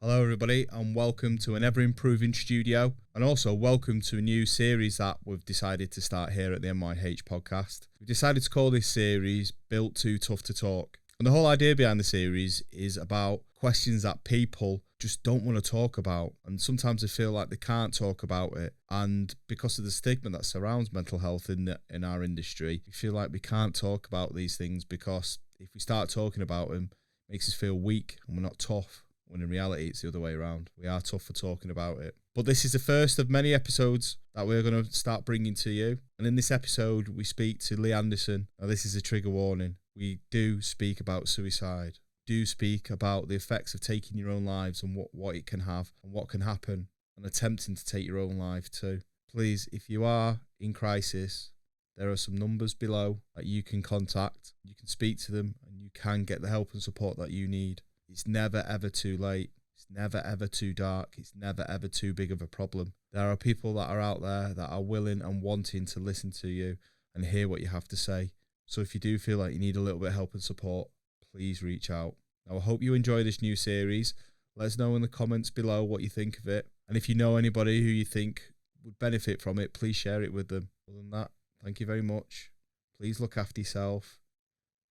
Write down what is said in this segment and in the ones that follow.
Hello everybody and welcome to an ever-improving studio, and also welcome to a new series that we've decided to start here at the MYH podcast. We decided to call this series Built Too Tough to Talk. And the whole idea behind the series is about questions that people just don't want to talk about, and sometimes they feel like they can't talk about it, and because of the stigma that surrounds mental health in our industry, we feel like we can't talk about these things because if we start talking about them, it makes us feel weak and we're not tough. When in reality it's the other way around. We are tough for talking about it. But this is the first of many episodes that we're going to start bringing to you. And in this episode we speak to Lee Anderson. Now this is a trigger warning. We do speak about suicide. Do speak about the effects of taking your own lives and what it can have and what can happen, and attempting to take your own life too. Please, if you are in crisis, there are some numbers below that you can contact. You can speak to them and you can get the help and support that you need. It's never ever too late. It's never ever too dark. It's never ever too big of a problem. There are people that are out there that are willing and wanting to listen to you and hear what you have to say. So if you do feel like you need a little bit of help and support, please reach out. Now I hope you enjoy this new series. Let us know in the comments below what you think of it. And if you know anybody who you think would benefit from it, please share it with them. Other than that, thank you very much. Please look after yourself.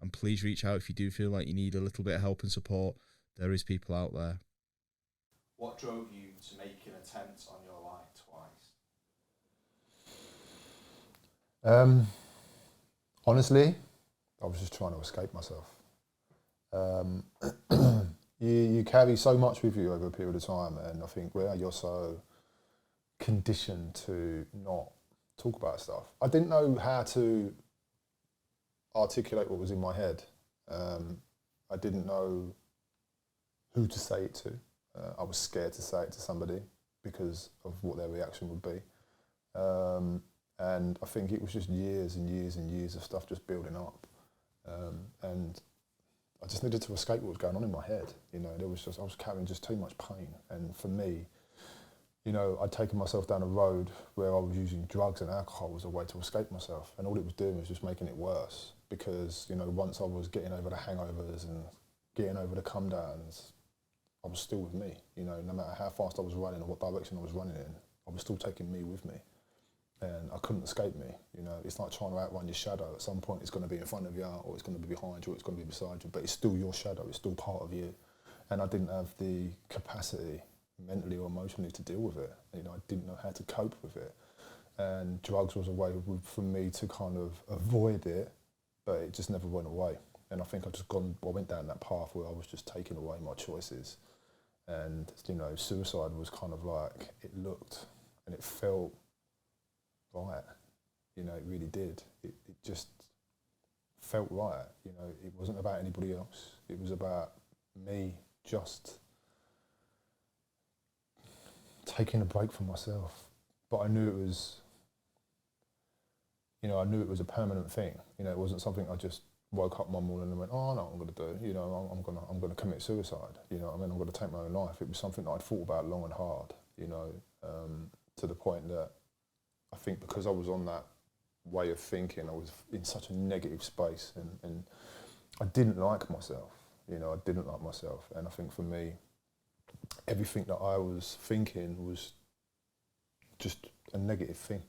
And please reach out if you do feel like you need a little bit of help and support. There is people out there. What drove you to make an attempt on your life twice? Honestly, I was just trying to escape myself. You carry so much with you over a period of time, and I think you're so conditioned to not talk about stuff. I didn't know how to articulate what was in my head. I didn't know who to say it to. I was scared to say it to somebody because of what their reaction would be. And I think it was just years and years and years of stuff just building up. And I just needed to escape what was going on in my head. You know, I was carrying just too much pain. And for me, you know, I'd taken myself down a road where I was using drugs and alcohol as a way to escape myself. And all it was doing was just making it worse. Because, you know, once I was getting over the hangovers and getting over the come downs, I was still with me. You know, no matter how fast I was running or what direction I was running in, I was still taking me with me. And I couldn't escape me. You know, it's like trying to outrun your shadow. At some point it's going to be in front of you, or it's going to be behind you, or it's going to be beside you, but it's still your shadow, it's still part of you. And I didn't have the capacity mentally or emotionally to deal with it. You know, I didn't know how to cope with it. And drugs was a way for me to kind of avoid it, but it just never went away. And I think I went down that path where I was just taking away my choices. And, you know, suicide was kind of like, it looked and it felt right. You know, it really did. It just felt right. You know, it wasn't about anybody else. It was about me just taking a break from myself. But I knew it was, you know, I knew it was a permanent thing. You know, it wasn't something I just woke up one morning and went, oh, no, I'm going to do. You know, I'm going to commit suicide. You know, I mean, I'm going to take my own life. It was something that I'd thought about long and hard. You know, to the point that I think because I was on that way of thinking, I was in such a negative space, and I didn't like myself. You know, I didn't like myself, and I think for me, everything that I was thinking was just a negative thing,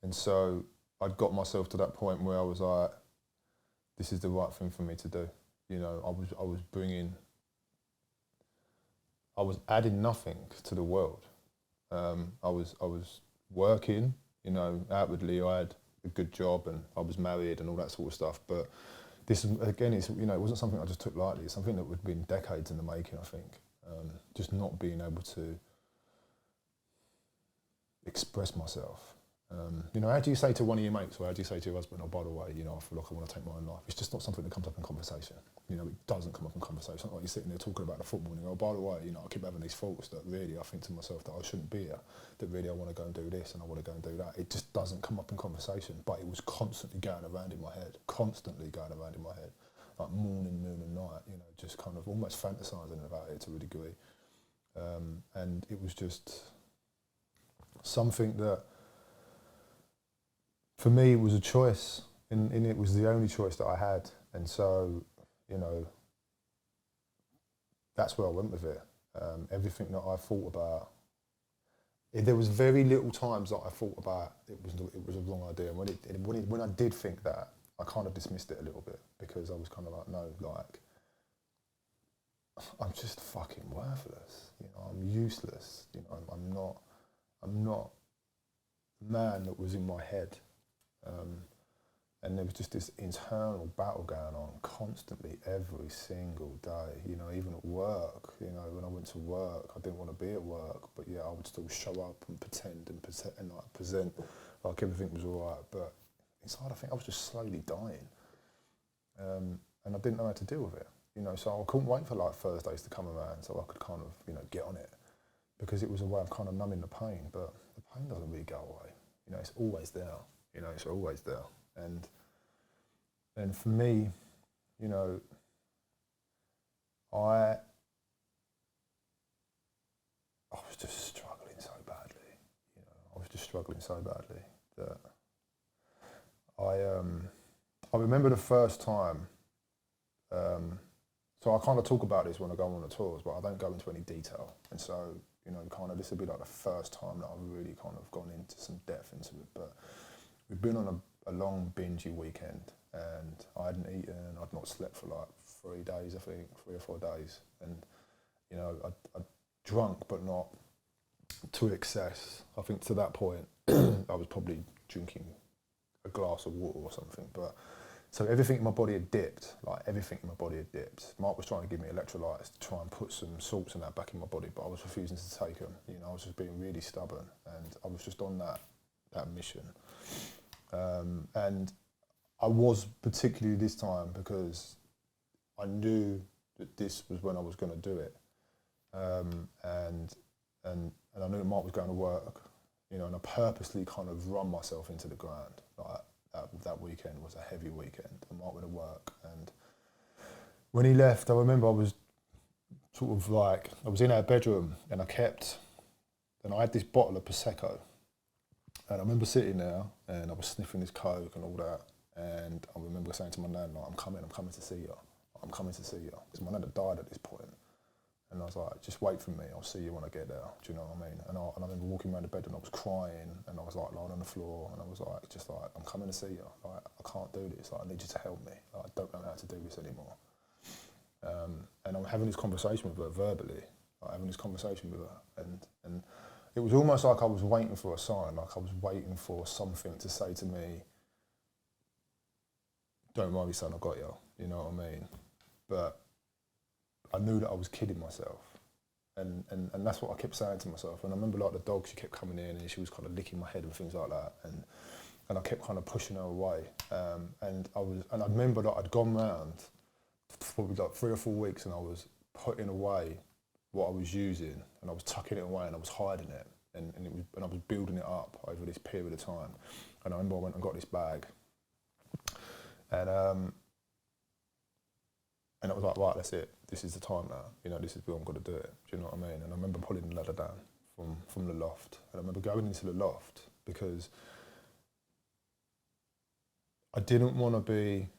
and so I'd got myself to that point where I was like, this is the right thing for me to do. You know, I was adding nothing to the world. I was working, you know, outwardly I had a good job and I was married and all that sort of stuff, but this, again, you know, it wasn't something I just took lightly. It's something that would have been decades in the making, I think. Just not being able to express myself. You know, how do you say to one of your mates, or how do you say to your husband, oh, by the way, you know, I feel like I want to take my own life? It's just not something that comes up in conversation. You know, it doesn't come up in conversation. It's not like you're sitting there talking about the football and you go, oh, by the way, you know, I keep having these thoughts that really I think to myself that I shouldn't be here, that really I want to go and do this and I want to go and do that. It just doesn't come up in conversation, but it was constantly going around in my head, like morning, noon and night, you know, just kind of almost fantasising about it to a degree. And it was just something that, for me, it was a choice, and it was the only choice that I had. And so, you know, that's where I went with it. Everything that I thought about, there was very little times that I thought about it was a wrong idea. And when I did think that, I kind of dismissed it a little bit, because I was kind of like, no, like, I'm just fucking worthless. You know, I'm useless. You know, I'm not the man that was in my head. And there was just this internal battle going on constantly every single day, you know, even at work. You know, when I went to work, I didn't want to be at work, but yeah, I would still show up and pretend and like present like everything was all right. But inside, I think I was just slowly dying. And I didn't know how to deal with it, you know, so I couldn't wait for like Thursdays to come around so I could kind of, you know, get on it, because it was a way of kind of numbing the pain. But the pain doesn't really go away, you know, it's always there, you know, it's always there. And for me, you know, I was just struggling so badly, you know, I was just struggling so badly that I remember the first time, so I kind of talk about this when I go on the tours, but I don't go into any detail. And so, you know, kind of this would be like the first time that I've really kind of gone into some depth into it. But we've been on a long bingey weekend, and I hadn't eaten, I'd not slept for like 3 days, I think, 3 or 4 days. And, you know, I'd drunk, but not to excess. I think to that point, I was probably drinking a glass of water or something. But so everything in my body had dipped, like everything in my body had dipped. Mark was trying to give me electrolytes to try and put some salts and that back in my body, but I was refusing to take them. You know, I was just being really stubborn, and I was just on that mission. And I was particularly this time because I knew that this was when I was going to do it. And I knew that Mark was going to work, you know, and I purposely kind of run myself into the ground. Like that weekend was a heavy weekend, and Mark went to work. And when he left, I remember I was sort of like, I was in our bedroom, and I had this bottle of Prosecco. And I remember sitting there, and I was sniffing this Coke and all that. And I remember saying to my nan, like, I'm coming to see you. I'm coming to see you. Because my nan had died at this point. And I was like, just wait for me, I'll see you when I get there. Do you know what I mean? And I remember walking around the bed, and I was crying, and I was like lying on the floor, and I was like, just like, I'm coming to see you. Like, I can't do this. Like, I need you to help me. Like, I don't know how to do this anymore. And I'm having this conversation with her verbally, like having this conversation with her. And it was almost like I was waiting for a sign, like I was waiting for something to say to me, don't worry, son, I got you. You know what I mean? But I knew that I was kidding myself. And that's what I kept saying to myself. And I remember like the dog, she kept coming in and she was kind of licking my head and things like that. And I kept kind of pushing her away. And I remember that I'd gone round for probably like 3 or 4 weeks, and I was putting away what I was using, and I was tucking it away, and I was hiding it. And I was building it up over this period of time. And I remember I went and got this bag. And I was like, right, that's it. This is the time now. You know, this is where I'm going to do it. Do you know what I mean? And I remember pulling the ladder down from the loft. And I remember going into the loft because I didn't want to be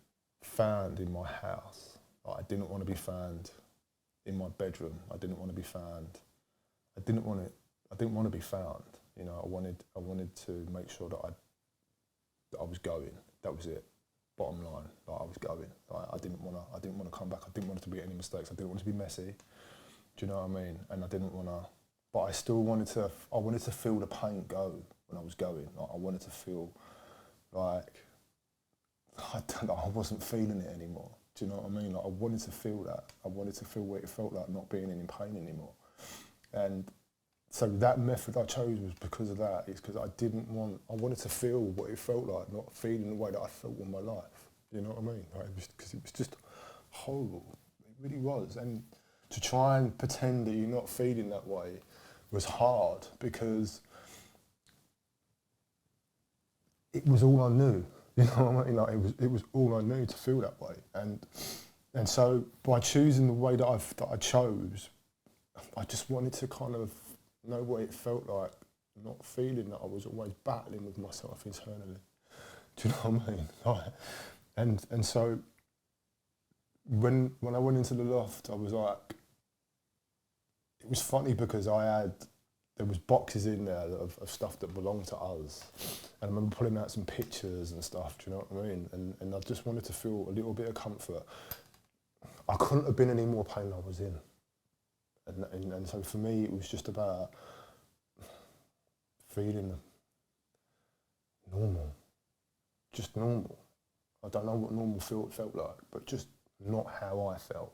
found in my house. Like, I didn't want to be found in my bedroom. I didn't want to be found. I didn't want to be found. You know, I wanted to make sure that I was going. That was it. Bottom line, like I was going. Like, I didn't want to come back. I didn't want it to be any mistakes. I didn't want it to be messy. Do you know what I mean? And I didn't want to, but I still wanted to. I wanted to feel the pain go when I was going. Like, I wanted to feel like I wasn't feeling it anymore. Do you know what I mean? Like, I wanted to feel that. I wanted to feel what it felt like not being in pain anymore. And so that method I chose was because of that. It's because I wanted to feel what it felt like, not feeling the way that I felt in my life. You know what I mean? Like, because it was just horrible. It really was. And to try and pretend that you're not feeling that way was hard because it was all I knew. You know what I mean? Like, it was all I knew to feel that way. And so by choosing the way that I chose, I just wanted to kind of know what it felt like, not feeling that I was always battling with myself internally. Do you know what I mean? Like, and so when I went into the loft, I was like, it was funny because there was boxes in there of stuff that belonged to us. And I remember pulling out some pictures and stuff, do you know what I mean? And I just wanted to feel a little bit of comfort. I couldn't have been any more pain than I was in. And so for me, it was just about feeling normal, just normal. I don't know what normal felt like, but just not how I felt.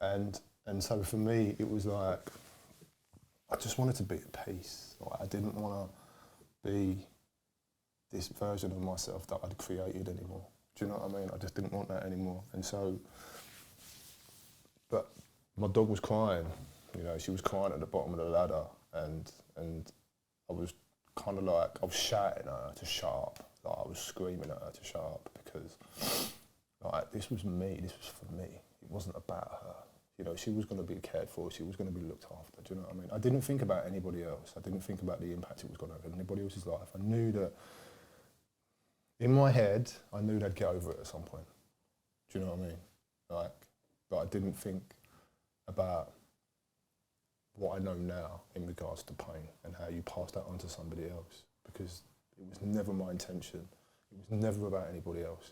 And so for me, it was like, I just wanted to be at peace. Like, I didn't want to be this version of myself that I'd created anymore. Do you know what I mean? I just didn't want that anymore. And so, but my dog was crying. You know, she was crying at the bottom of the ladder, and I was kind of like, I was shouting at her to shut up. Like, I was screaming at her to shut up because, like, this was me. This was for me. It wasn't about her. You know, she was going to be cared for, she was going to be looked after, do you know what I mean? I didn't think about anybody else. I didn't think about the impact it was going to have on anybody else's life. I knew that, in my head, I knew they'd get over it at some point. Do you know what I mean? Like, but I didn't think about what I know now in regards to pain and how you pass that on to somebody else, because it was never my intention. It was never about anybody else.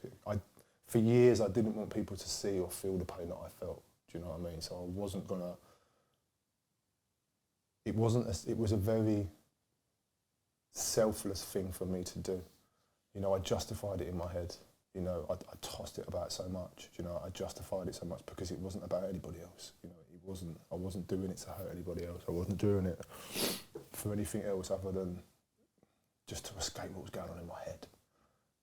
For years, I didn't want people to see or feel the pain that I felt. Do you know what I mean? So I wasn't gonna. It was a very selfless thing for me to do. You know, I justified it in my head. You know, I tossed it about so much. You know, I justified it so much because it wasn't about anybody else. You know, it wasn't. I wasn't doing it to hurt anybody else. I wasn't doing it for anything else other than just to escape what was going on in my head.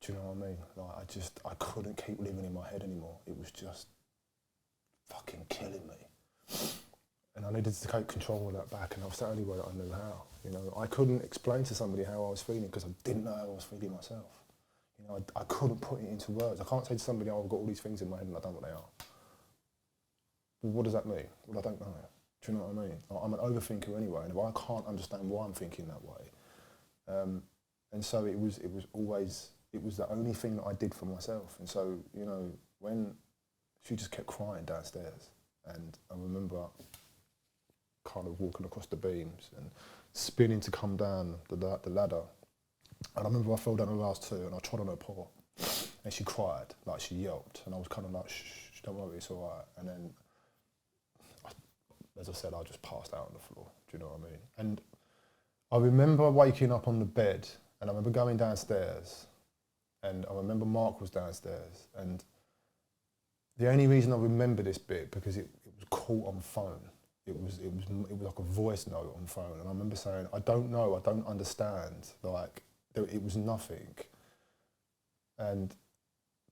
Do you know what I mean? Like, I couldn't keep living in my head anymore. It was just fucking killing me. And I needed to take control of that back, and that was the only way that I knew how. You know, I couldn't explain to somebody how I was feeling because I didn't know how I was feeling myself. You know, I couldn't put it into words. I can't say to somebody, oh, I've got all these things in my head and I don't know what they are. Well, what does that mean? Well, I don't know. Do you know what I mean? Like, I'm an overthinker anyway, and if I can't understand why I'm thinking that way, and so it was the only thing that I did for myself. And so, you know, when she just kept crying downstairs, and I remember kind of walking across the beams and spinning to come down the ladder. And I remember I fell down the last two and I trod on her paw, and she cried, like she yelped, and I was kind of like, shh, don't worry, it's all right. And then, as I said, I just passed out on the floor, do you know what I mean? And I remember waking up on the bed, and I remember going downstairs, and I remember Mark was downstairs, and the only reason I remember this bit because it was caught on phone. It was like a voice note on phone, and I remember saying, I don't know, I don't understand. Like, it was nothing, and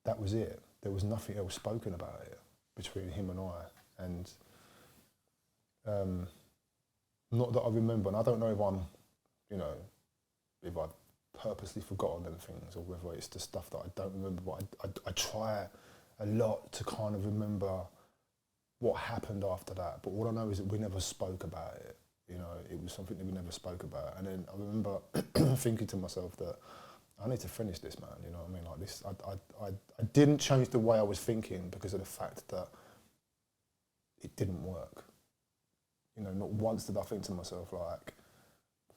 that was it. There was nothing else spoken about it between him and I, and not that I remember. And I don't know if I'm, you know, if I've purposely forgotten them things or whether it's the stuff that I don't remember. But I try a lot to kind of remember what happened after that, but all I know is that we never spoke about it. You know, it was something that we never spoke about. And then I remember thinking to myself that I need to finish this, man. You know what I mean? Like this, I didn't change the way I was thinking because of the fact that it didn't work. You know, not once did I think to myself like,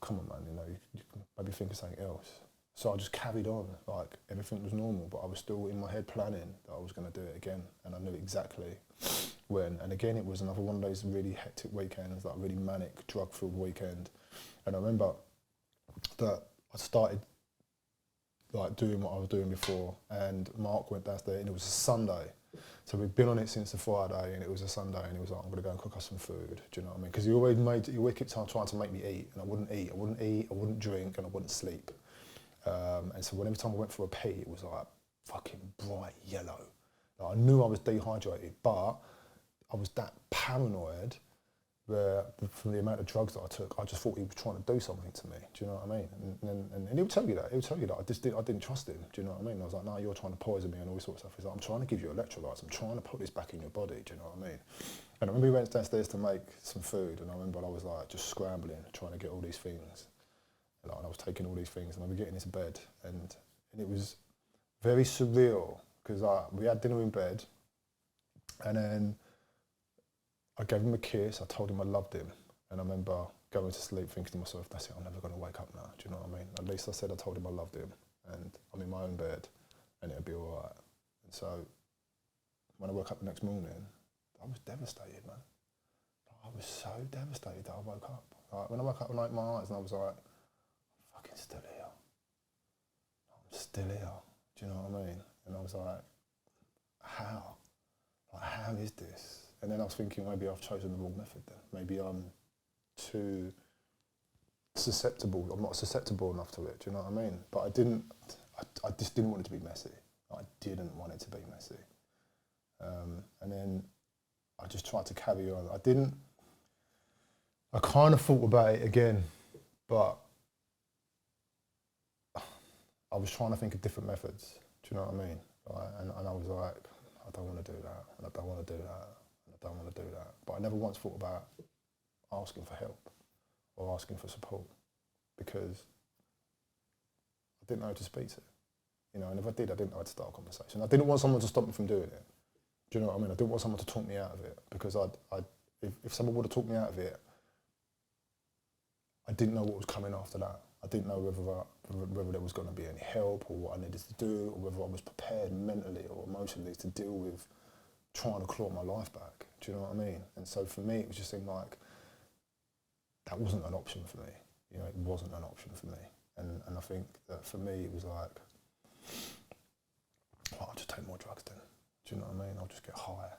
come on, man, you know, you can maybe think of something else. So I just carried on, like everything was normal, but I was still in my head planning that I was going to do it again, and I knew exactly when. And again, it was another one of those really hectic weekends, like really manic, drug-filled weekend. And I remember that I started like doing what I was doing before, and Mark went downstairs, and it was a Sunday. So we'd been on it since the Friday, and it was a Sunday, and he was like, I'm going to go and cook us some food. Do you know what I mean? Because he always kept trying to make me eat, and I wouldn't drink, and I wouldn't sleep. And so every time I went for a pee, it was like fucking bright yellow. Like, I knew I was dehydrated, but I was that paranoid where from the amount of drugs that I took, I just thought he was trying to do something to me. Do you know what I mean? And he would tell you that. He would tell you that. I didn't trust him. Do you know what I mean? I was like, no, you're trying to poison me and all this sort of stuff. He's like, I'm trying to give you electrolytes. I'm trying to put this back in your body. Do you know what I mean? And I remember we went downstairs to make some food, and I remember I was like just scrambling, trying to get all these things. And I was taking all these things, and I was getting into bed, and it was very surreal because we had dinner in bed, and then I I gave him a kiss, I told him I loved him, and I remember going to sleep thinking to myself, that's it, I'm never going to wake up now, do you know what I mean? At least I said I told him I loved him, and I'm in my own bed, and it'll be all right. And so when I woke up the next morning, I was devastated, man. I was so devastated that I woke up. Like, when I woke up and opened my eyes, and I was like, I'm fucking still here. I'm still here, do you know what I mean? And I was like, how? Like, how is this? And then I was thinking, maybe I've chosen the wrong method then. Maybe I'm too susceptible. I'm not susceptible enough to it, do you know what I mean? But I just didn't want it to be messy. I didn't want it to be messy. And then I just tried to carry on. I kind of thought about it again, but I was trying to think of different methods, do you know what I mean? And I was like, I don't want to do that, and I don't want to do that, and I don't want to do that. But I never once thought about asking for help or asking for support, because I didn't know who to speak to. You know, and if I did, I didn't know how to start a conversation. I didn't want someone to stop me from doing it. Do you know what I mean? I didn't want someone to talk me out of it, because if someone would have talked me out of it, I didn't know what was coming after that. I didn't know whether there was going to be any help or what I needed to do, or whether I was prepared mentally or emotionally to deal with trying to claw my life back. Do you know what I mean? And so for me, it was just seemed like that wasn't an option for me. You know, it wasn't an option for me. And I think that for me, it was like, oh, I'll just take more drugs then. Do you know what I mean? I'll just get high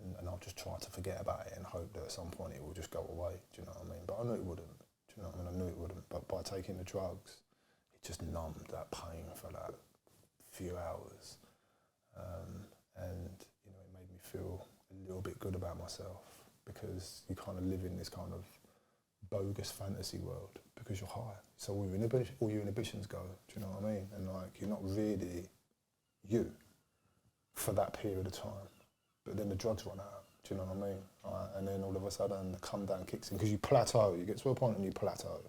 and I'll just try to forget about it and hope that at some point it will just go away. Do you know what I mean? But I knew it wouldn't. Do you know what I mean? I knew it wouldn't. But by taking the drugs, it just numbed that pain for that few hours. And, you know, it made me feel a little bit good about myself, because you kind of live in this kind of bogus fantasy world because you're high. So all your inhibitions go, do you know what I mean? And like, you're not really you for that period of time. But then the drugs run out, do you know what I mean? And then all of a sudden the come down kicks in, because you plateau, you get to a point and you plateau.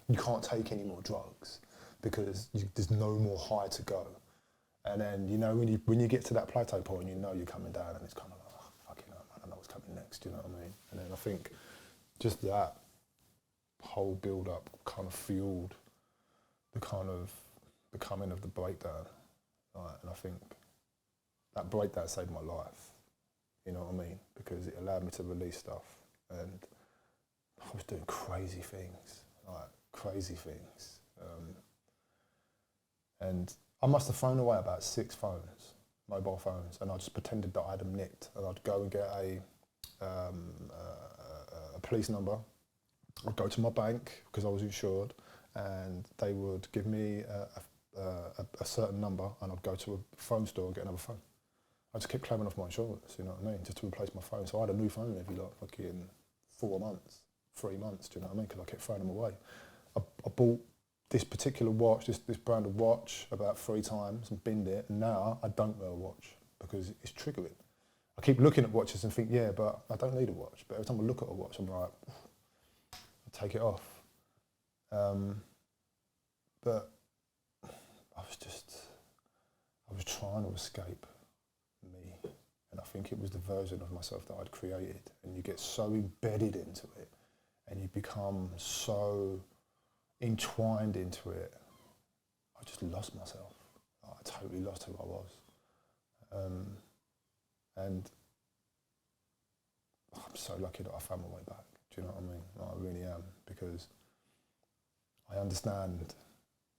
You can't take any more drugs because there's no more high to go. And then, you know, when you get to that plateau point, you know you're coming down, and it's kind of like, oh, fucking hell, man, I don't know what's coming next, do you know what I mean? And then I think just that whole build-up kind of fueled the kind of becoming of the breakdown. And I think that breakdown saved my life, you know what I mean? Because it allowed me to release stuff, and I was doing crazy things, like crazy things. And I must have thrown away about 6 phones, mobile phones, and I just pretended that I had them nicked, and I'd go and get a police number. I'd go to my bank because I was insured, and they would give me a certain number, and I'd go to a phone store and get another phone. I just kept claiming off my insurance, you know what I mean, just to replace my phone. So I had a new phone every like fucking 4 months, 3 months, do you know what I mean? Because I kept throwing them away. I bought this particular watch, this brand of watch, about 3 times and binned it, and now I don't wear a watch because it's triggering. I keep looking at watches and think, yeah, but I don't need a watch. But every time I look at a watch, I'm like, I take it off. But I was trying to escape me. And I think it was the version of myself that I'd created. And you get so embedded into it, and you become so entwined into it. I just lost myself. I totally lost who I was. And I'm so lucky that I found my way back. Do you know what I mean? Like, I really am, because I understand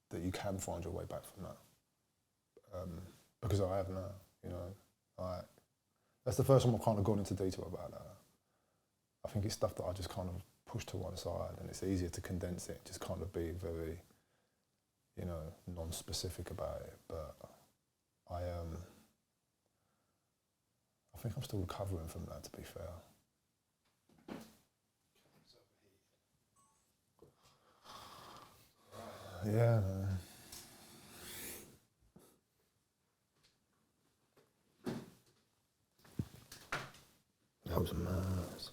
that you can find your way back from that. Because I have now, you know. Like, that's the first time I've kind of gone into detail about that. I think it's stuff that I just kind of push to one side, and it's easier to condense it, just kind of be very, you know, non-specific about it. But I think I'm still recovering from that, to be fair. Yeah, man. That was mad.